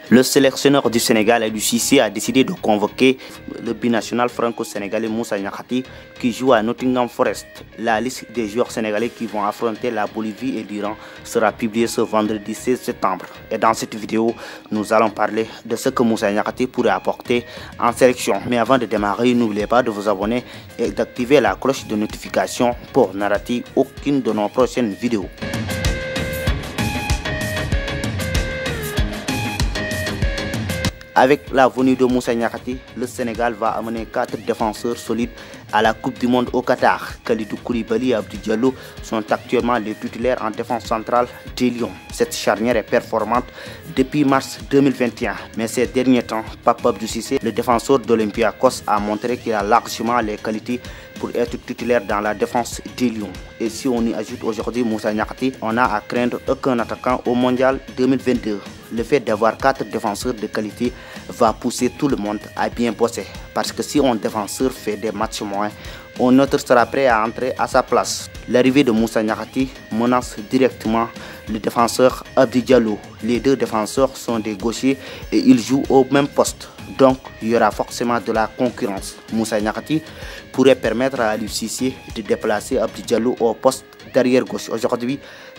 Le sélectionneur du Sénégal, Aliou Cissé, a décidé de convoquer le binational franco-sénégalais Moussa Niakhaté qui joue à Nottingham Forest. La liste des joueurs sénégalais qui vont affronter la Bolivie et l'Iran sera publiée ce vendredi 16 septembre. Et dans cette vidéo, nous allons parler de ce que Moussa Niakhaté pourrait apporter en sélection. Mais avant de démarrer, n'oubliez pas de vous abonner et d'activer la cloche de notification pour ne rater aucune de nos prochaines vidéos. Avec la venue de Moussa Niakhaté, le Sénégal va amener 4 défenseurs solides à la Coupe du Monde au Qatar. Kalidou Koulibaly et Abdou Diallo sont actuellement les titulaires en défense centrale des Lions. Cette charnière est performante depuis mars 2021. Mais ces derniers temps, Pape Abdou Cissé, le défenseur d'Olympiakos, a montré qu'il a largement les qualités pour être titulaire dans la défense des Lions. Et si on y ajoute aujourd'hui Moussa Niakhaté, on n'a à craindre aucun attaquant au Mondial 2022. Le fait d'avoir 4 défenseurs de qualité va pousser tout le monde à bien bosser. Parce que si un défenseur fait des matchs moins, un autre sera prêt à entrer à sa place. L'arrivée de Moussa Niakhaté menace directement le défenseur Abdou Diallo. Les deux défenseurs sont des gauchers et ils jouent au même poste. Donc il y aura forcément de la concurrence. Moussa Niakhaté pourrait permettre à Aliou Cissé de déplacer Abdou Diallo au poste d'arrière gauche. Aujourd'hui,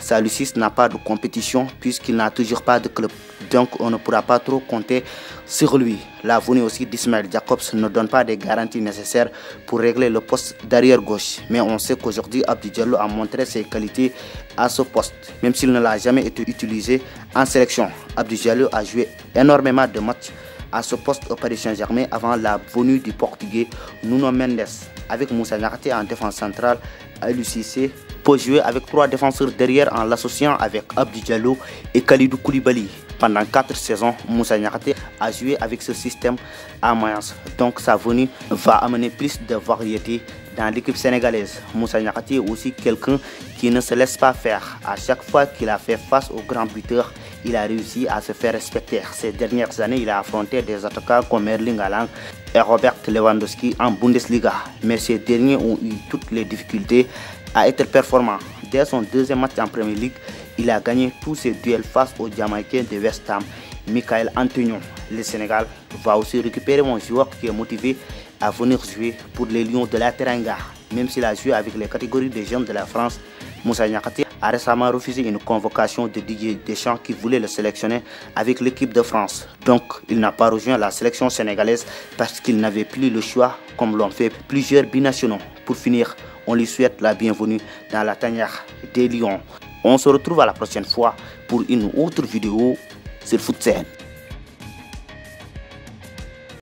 Aliou Cissé n'a pas de compétition puisqu'il n'a toujours pas de club. Donc on ne pourra pas trop compter sur lui. La venue aussi d'Ismaël Jakobs ne donne pas des garanties nécessaires pour régler le poste d'arrière gauche. Mais on sait qu'aujourd'hui Abdou Diallo a montré ses qualités à ce poste. Même s'il ne l'a jamais été utilisé en sélection. Abdou Diallo a joué énormément de matchs à ce poste au Paris Saint-Germain avant la venue du Portugais Nuno Mendes. Avec Moussa Niakhaté en défense centrale, Aliou Cissé peut jouer avec 3 défenseurs derrière en l'associant avec Abdou Diallo et Kalidou Koulibaly. Pendant 4 saisons, Moussa Niakhaté a joué avec ce système à Mayence. Donc sa venue va amener plus de variété dans l'équipe sénégalaise. Moussa Niakhaté est aussi quelqu'un qui ne se laisse pas faire. À chaque fois qu'il a fait face aux grands buteurs, il a réussi à se faire respecter. Ces dernières années, il a affronté des attaquants comme Erling Haaland et Robert Lewandowski en Bundesliga. Mais ces derniers ont eu toutes les difficultés à être performants. Dès son deuxième match en Premier League, il a gagné tous ses duels face au Jamaïcain de West Ham, Michael Antonio. Le Sénégal va aussi récupérer un joueur qui est motivé à venir jouer pour les Lions de la Teranga. Même s'il a joué avec les catégories des jeunes de la France, Moussa Niakhaté a récemment refusé une convocation de Didier Deschamps qui voulait le sélectionner avec l'équipe de France. Donc il n'a pas rejoint la sélection sénégalaise parce qu'il n'avait plus le choix comme l'ont fait plusieurs binationaux. Pour finir, on lui souhaite la bienvenue dans la tanière des Lions. On se retrouve à la prochaine fois pour une autre vidéo sur FootSen.